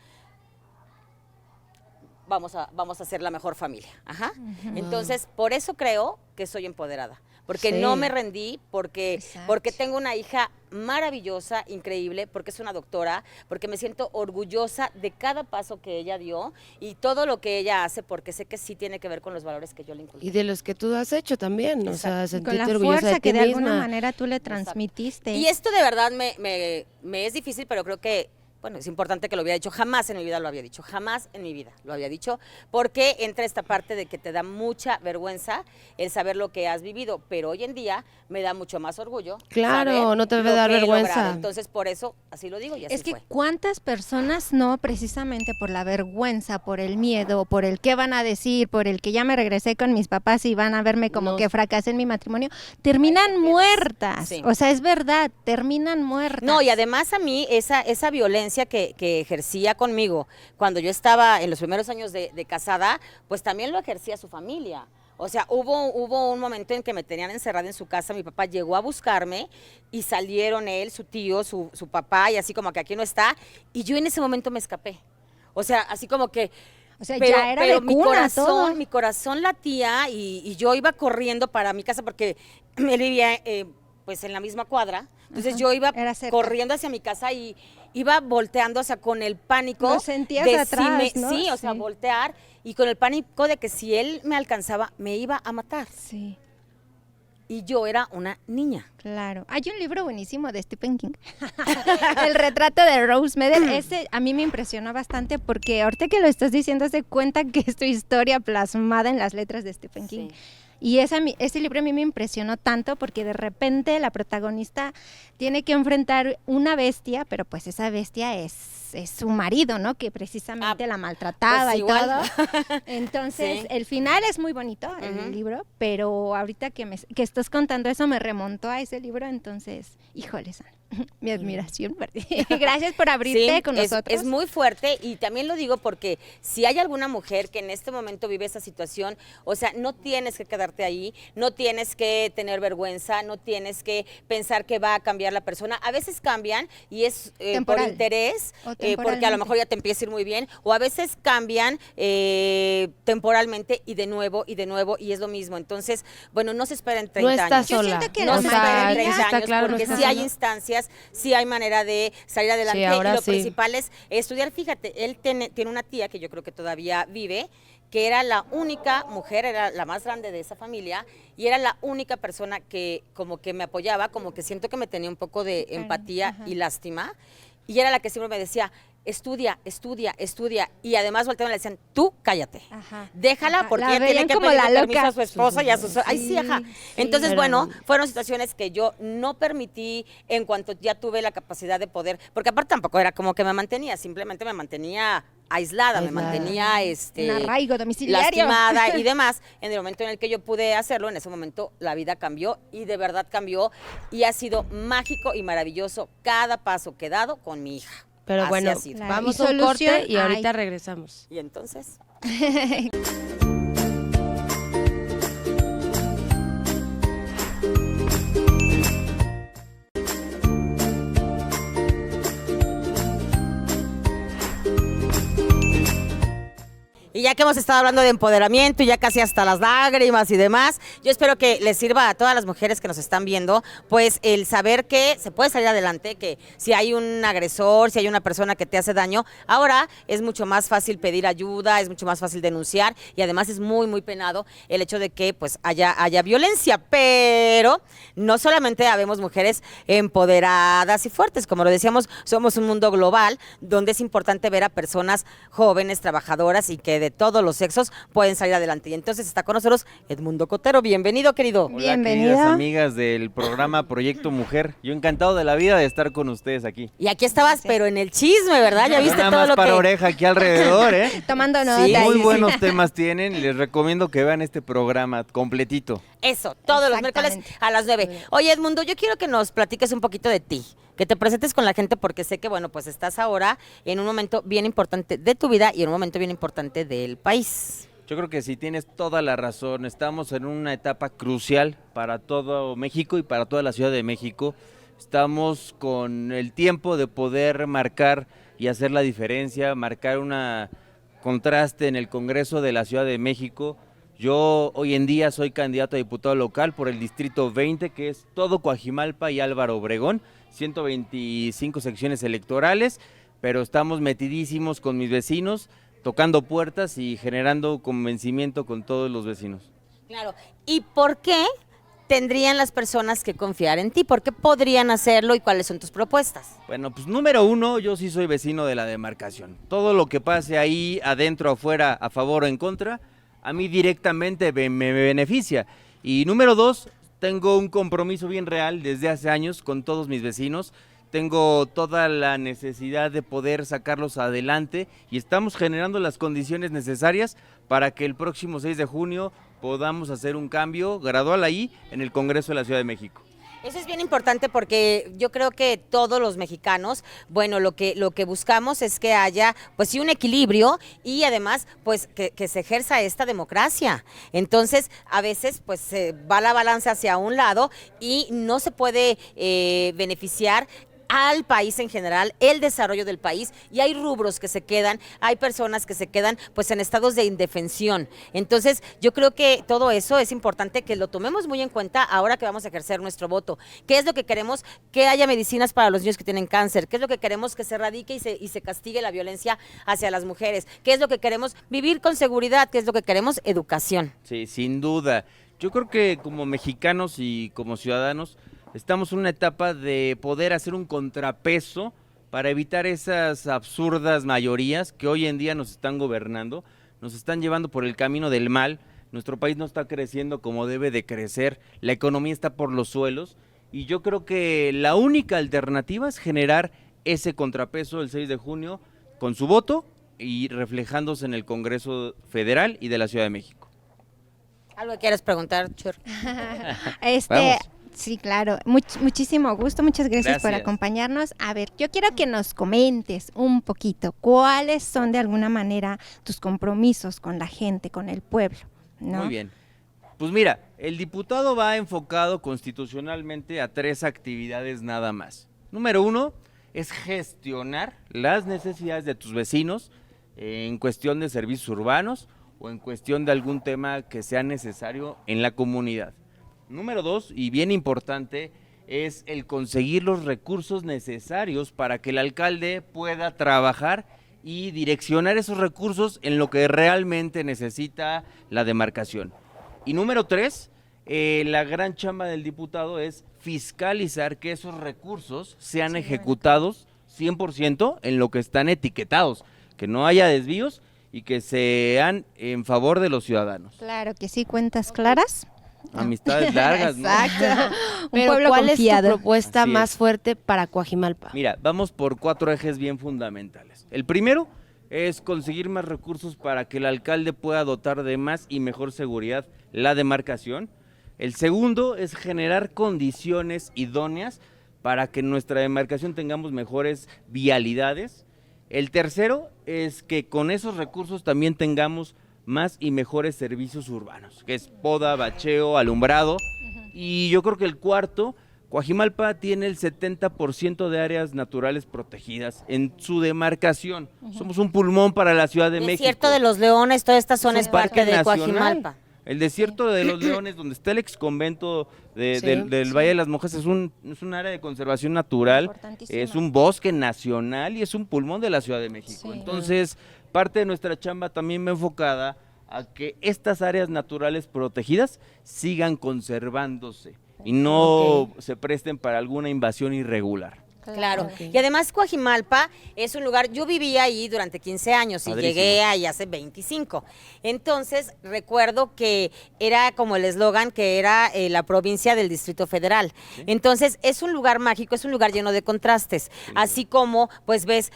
vamos a ser la mejor familia. Ajá. Entonces, por eso creo que soy empoderada, porque Sí. no me rendí, porque Exacto. tengo una hija maravillosa, increíble, porque es una doctora, porque me siento orgullosa de cada paso que ella dio y todo lo que ella hace, porque sé que sí tiene que ver con los valores que yo le inculqué. Y de los que tú has hecho también, o sea, Y con la sentirte orgullosa fuerza de que ti de alguna misma. manera tú le Exacto. transmitiste. Y esto de verdad me es difícil, pero creo que, bueno, es importante que lo hubiera dicho. Jamás en mi vida lo había dicho, jamás en mi vida lo había dicho, porque entra esta parte de que te da mucha vergüenza el saber lo que has vivido, pero hoy en día me da mucho más orgullo. Claro, saber no te debe lo dar que he vergüenza. logrado. Entonces, por eso, así lo digo y así Es que fue. cuántas personas no, precisamente por la vergüenza, por el miedo, por el qué van a decir, por el que ya me regresé con mis papás y van a verme como No. que fracasé en mi matrimonio, terminan muertas. Sí. O sea, es verdad, terminan muertas. No, y además a mí esa violencia que ejercía conmigo cuando yo estaba en los primeros años de casada, pues también lo ejercía su familia. O sea, hubo un momento en que me tenían encerrada en su casa, mi papá llegó a buscarme y salieron él, su tío, su papá, y así como que aquí no está, y yo en ese momento me escapé. O sea, así como que O sea, ya era de cuna todo. Mi corazón latía y yo iba corriendo para mi casa porque él vivía pues en la misma cuadra. Entonces yo iba corriendo hacia mi casa y iba volteando, o sea, con el pánico. Lo sentías de atrás, ¿no? Sí, o sea, voltear y con el pánico de que si él me alcanzaba, me iba a matar. Sí. Y yo era una niña. Claro. Hay un libro buenísimo de Stephen King, El retrato de Rose Madden. Ese a mí me impresionó bastante porque ahorita que lo estás diciendo, se cuenta que es tu historia plasmada en las letras de Stephen King. Sí. Y ese libro a mí me impresionó tanto porque de repente la protagonista tiene que enfrentar una bestia, pero pues esa bestia es su marido, ¿no? Que precisamente la maltrataba pues y igual. todo. Entonces, el final es muy bonito, el libro, pero ahorita que estás contando eso me remontó a ese libro, entonces, híjoles, mi admiración por ti. Gracias por abrirte con nosotros. Es muy fuerte y también lo digo porque si hay alguna mujer que en este momento vive esa situación, o sea, no tienes que quedarte ahí, no tienes que tener vergüenza, no tienes que pensar que va a cambiar la persona. A veces cambian y es por interés, porque a lo mejor ya te empieza a ir muy bien, o a veces cambian temporalmente y de nuevo y es lo mismo. Entonces, bueno, no se esperen 30 no años. estás sola. Yo siento que No se esperen 30 está años claro, porque no sí estás hay sola. instancias, sí hay manera de salir adelante Sí, ahora y lo sí. principal es estudiar. Fíjate, él tiene una tía que yo creo que todavía vive, que era la única mujer, era la más grande de esa familia y era la única persona que como que me apoyaba, como que siento que me tenía un poco de empatía y lástima, y era la que siempre me decía, estudia, y además volteaban y le decían, tú cállate, déjala porque La ella tiene veían que como pedir la permiso loca. a su esposo y a sus... Ay, sí, ajá. Entonces, Pero- bueno, fueron situaciones que yo no permití en cuanto ya tuve la capacidad de poder, porque aparte tampoco era como que me mantenía, simplemente me mantenía aislada, me mantenía En arraigo domiciliario. lastimada y demás. En el momento en el que yo pude hacerlo, en ese momento la vida cambió y de verdad cambió y ha sido mágico y maravilloso cada paso que he dado con mi hija. Pero Así bueno, ha sido. Claro. vamos ¿Y a un solución? corte y ahorita Ay. regresamos. Y entonces... Y ya que hemos estado hablando de empoderamiento y ya casi hasta las lágrimas y demás, yo espero que les sirva a todas las mujeres que nos están viendo, pues el saber que se puede salir adelante, que si hay un agresor, si hay una persona que te hace daño, ahora es mucho más fácil pedir ayuda, es mucho más fácil denunciar y además es muy, muy penado el hecho de que pues haya violencia, pero no solamente habemos mujeres empoderadas y fuertes, como lo decíamos, somos un mundo global donde es importante ver a personas jóvenes, trabajadoras y que de todos los sexos pueden salir adelante. Y entonces está con nosotros Edmundo Cotero. Bienvenido, querido. Hola, Bienvenido. queridas amigas del programa Proyecto Mujer. Yo encantado de la vida de estar con ustedes aquí. Y aquí estabas, pero en el chisme, ¿verdad? Ya No viste nada todo más lo para que... oreja aquí alrededor, ¿eh? Tomando nota. Sí, Muy y- buenos temas tienen y les recomiendo que vean este programa completito. Eso, todos los miércoles Exactamente. a las 9. Oye, Edmundo, yo quiero que nos platiques un poquito de ti, que te presentes con la gente porque sé que, bueno, pues estás ahora en un momento bien importante de tu vida y en un momento bien importante del país. Yo creo que sí tienes toda la razón. Estamos en una etapa crucial para todo México y para toda la Ciudad de México. Estamos con el tiempo de poder marcar y hacer la diferencia, marcar una contraste en el Congreso de la Ciudad de México. Yo hoy en día soy candidato a diputado local por el Distrito 20, que es todo Coajimalpa y Álvaro Obregón, 125 secciones electorales, pero estamos metidísimos con mis vecinos, tocando puertas y generando convencimiento con todos los vecinos. Claro. ¿Y por qué tendrían las personas que confiar en ti? ¿Por qué podrían hacerlo y cuáles son tus propuestas? Bueno, pues número uno, yo sí soy vecino de la demarcación. Todo lo que pase ahí, adentro, afuera, a favor o en contra, a mí directamente me beneficia. Y número dos, tengo un compromiso bien real desde hace años con todos mis vecinos. Tengo toda la necesidad de poder sacarlos adelante y estamos generando las condiciones necesarias para que el próximo 6 de junio podamos hacer un cambio gradual ahí en el Congreso de la Ciudad de México. Eso es bien importante porque yo creo que todos los mexicanos, bueno, lo que buscamos es que haya, pues sí, un equilibrio y además, pues que se ejerza esta democracia. Entonces, a veces, pues se va la balanza hacia un lado y no se puede beneficiar al país en general, el desarrollo del país, y hay rubros que se quedan, hay personas que se quedan pues en estados de indefensión. Entonces yo creo que todo eso es importante que lo tomemos muy en cuenta ahora que vamos a ejercer nuestro voto. ¿Qué es lo que queremos? Que haya medicinas para los niños que tienen cáncer. ¿Qué es lo que queremos? Que se erradique y se castigue la violencia hacia las mujeres. ¿Qué es lo que queremos? Vivir con seguridad. ¿Qué es lo que queremos? Educación. Sí, sin duda. Yo creo que como mexicanos y como ciudadanos estamos en una etapa de poder hacer un contrapeso para evitar esas absurdas mayorías que hoy en día nos están gobernando, nos están llevando por el camino del mal. Nuestro país no está creciendo como debe de crecer, la economía está por los suelos y yo creo que la única alternativa es generar ese contrapeso el 6 de junio con su voto y reflejándose en el Congreso Federal y de la Ciudad de México. ¿Algo que quieres preguntar, Chur? Vamos. Sí, claro. Muchísimo gusto. Muchas gracias por acompañarnos. A ver, yo quiero que nos comentes un poquito cuáles son de alguna manera tus compromisos con la gente, con el pueblo, ¿no? Muy bien. Pues mira, el diputado va enfocado constitucionalmente a 3 actividades nada más. Número 1 es gestionar las necesidades de tus vecinos en cuestión de servicios urbanos o en cuestión de algún tema que sea necesario en la comunidad. Número 2, y bien importante, es el conseguir los recursos necesarios para que el alcalde pueda trabajar y direccionar esos recursos en lo que realmente necesita la demarcación. Y número 3, la gran chamba del diputado es fiscalizar que esos recursos sean ejecutados 100% en lo que están etiquetados, que no haya desvíos y que sean en favor de los ciudadanos. Claro que sí, cuentas claras. Amistades largas, ¿no? Exacto. Un Pero pueblo ¿cuál confiado. es tu propuesta Así más es. fuerte para Coajimalpa? Mira, vamos por 4 ejes bien fundamentales. El primero es conseguir más recursos para que el alcalde pueda dotar de más y mejor seguridad la demarcación. El segundo es generar condiciones idóneas para que en nuestra demarcación tengamos mejores vialidades. El tercero es que con esos recursos también tengamos más y mejores servicios urbanos, que es poda, bacheo, alumbrado. Y yo creo que el cuarto, Coajimalpa tiene el 70% de áreas naturales protegidas en su demarcación. Somos un pulmón para la Ciudad de México. Desierto de los Leones, toda esta zona Es es un parte parque de nacional. Coajimalpa. El desierto de los Leones, donde está el exconvento Sí, del Valle de las Monjas, es un área de conservación natural, Importantísima. es un bosque nacional y es un pulmón de la Ciudad de México. Sí. Entonces, parte de nuestra chamba también va enfocada a que estas áreas naturales protegidas sigan conservándose y no se presten para alguna invasión irregular. Claro, Ok. y además Coajimalpa es un lugar, yo viví ahí durante 15 años y Padrísimo. llegué ahí hace 25. Entonces recuerdo que era como el eslogan que era la provincia del Distrito Federal. Entonces es un lugar mágico, es un lugar lleno de contrastes, así como pues ves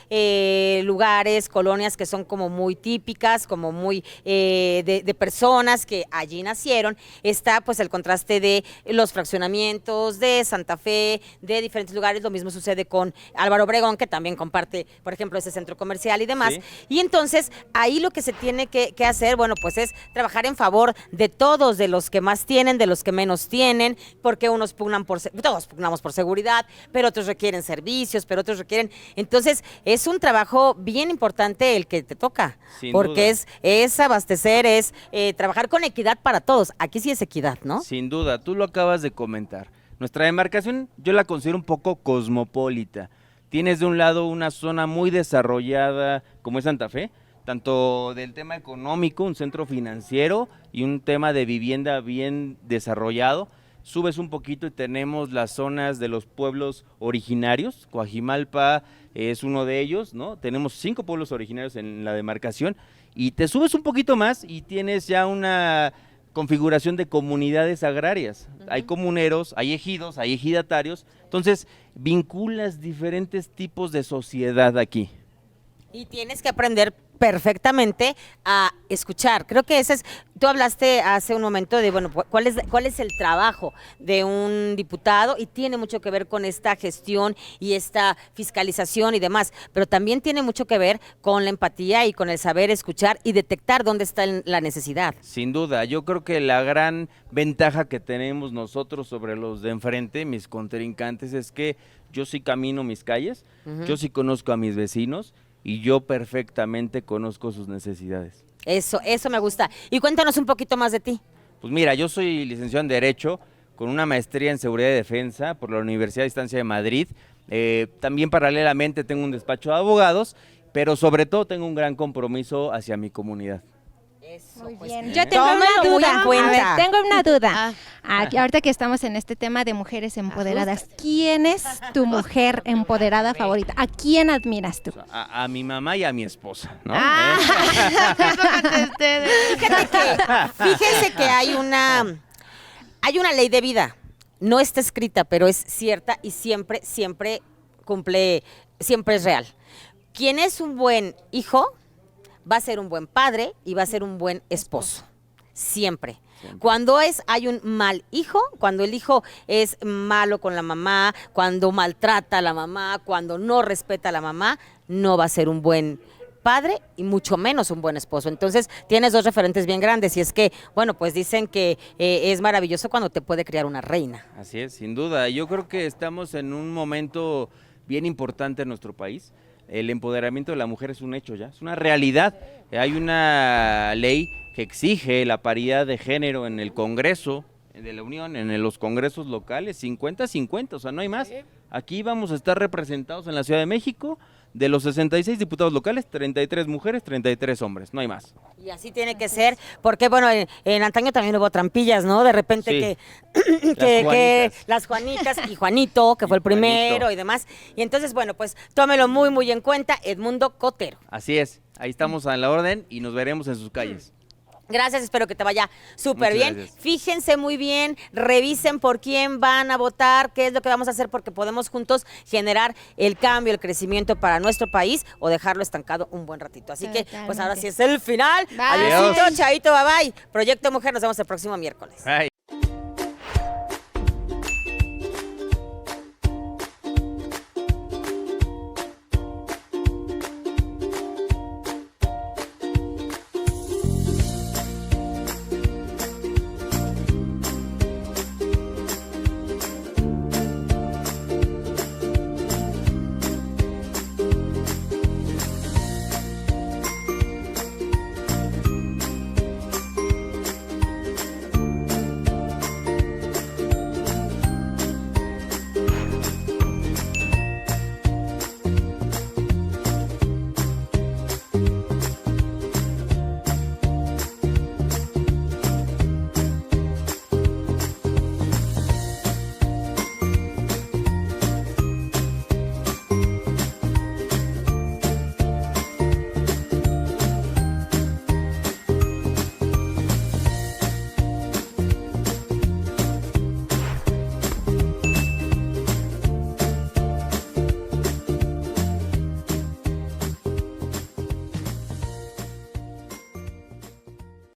lugares, colonias que son como muy típicas, como muy de personas que allí nacieron. Está pues el contraste de los fraccionamientos, de Santa Fe, de diferentes lugares, lo mismo sucede con Álvaro Obregón, que también comparte, por ejemplo, ese centro comercial y demás. Sí. Y entonces, ahí lo que se tiene que hacer, bueno, pues es trabajar en favor de todos, de los que más tienen, de los que menos tienen, porque unos pugnan todos pugnamos por seguridad, pero otros requieren servicios, pero otros requieren. Entonces, es un trabajo bien importante el que te toca, Sin porque duda. es abastecer, es trabajar con equidad para todos. Aquí sí es equidad, ¿no? Sin duda, tú lo acabas de comentar. Nuestra demarcación yo la considero un poco cosmopolita. Tienes de un lado una zona muy desarrollada como es Santa Fe, tanto del tema económico, un centro financiero y un tema de vivienda bien desarrollado. Subes un poquito y tenemos las zonas de los pueblos originarios. Coajimalpa es uno de ellos, ¿no? Tenemos 5 pueblos originarios en la demarcación y te subes un poquito más y tienes ya una configuración de comunidades agrarias. Hay comuneros, hay ejidos, hay ejidatarios. Entonces, vinculas diferentes tipos de sociedad aquí. Y tienes que aprender perfectamente a escuchar. Creo que ese es, tú hablaste hace un momento de, bueno, cuál es el trabajo de un diputado y tiene mucho que ver con esta gestión y esta fiscalización y demás, pero también tiene mucho que ver con la empatía y con el saber escuchar y detectar dónde está la necesidad. Sin duda, yo creo que la gran ventaja que tenemos nosotros sobre los de enfrente, mis contrincantes, es que yo sí camino mis calles, yo sí conozco a mis vecinos y yo perfectamente conozco sus necesidades. Eso me gusta. Y cuéntanos un poquito más de ti. Pues mira, yo soy licenciado en Derecho, con una maestría en Seguridad y Defensa por la Universidad de Distancia de Madrid. También paralelamente tengo un despacho de abogados, pero sobre todo tengo un gran compromiso hacia mi comunidad. Eso, Muy pues, bien. Yo tengo tómalo una muy duda. en cuenta. A ver, tengo una duda. Ah. Ahorita que estamos en este tema de mujeres empoderadas, ¿quién es tu mujer empoderada favorita? ¿A quién admiras tú? A mi mamá y a mi esposa, ¿no? Fíjense que hay una ley de vida. No está escrita, pero es cierta y siempre cumple, siempre es real. Quien es un buen hijo va a ser un buen padre y va a ser un buen esposo. Siempre. Cuando hay un mal hijo, cuando el hijo es malo con la mamá, cuando maltrata a la mamá, cuando no respeta a la mamá, no va a ser un buen padre y mucho menos un buen esposo. Entonces tienes dos referentes bien grandes y es que, bueno, pues dicen que es maravilloso cuando te puede criar una reina. Así es, sin duda. Yo creo que estamos en un momento bien importante en nuestro país. El empoderamiento de la mujer es un hecho ya, es una realidad. Hay una ley que exige la paridad de género en el Congreso de la Unión, en los congresos locales, 50-50, o sea, no hay más. Aquí vamos a estar representados en la Ciudad de México, de los 66 diputados locales, 33 mujeres, 33 hombres, no hay más. Y así tiene que ser, porque bueno, en antaño también hubo trampillas, ¿no? De repente Sí. que las Juanitas y Juanito, que fue el primero Juanito. y demás. Y entonces, bueno, pues tómelo muy en cuenta, Edmundo Cotero. Así es, ahí estamos a la orden y nos veremos en sus calles. Gracias, espero que te vaya súper Muchas bien. gracias. Fíjense muy bien, revisen por quién van a votar, qué es lo que vamos a hacer, porque podemos juntos generar el cambio, el crecimiento para nuestro país o dejarlo estancado un buen ratito. Así que, pues ahora sí es el final. Bye. Adiósito, chaito, bye bye. Proyecto Mujer, nos vemos el próximo miércoles. Bye.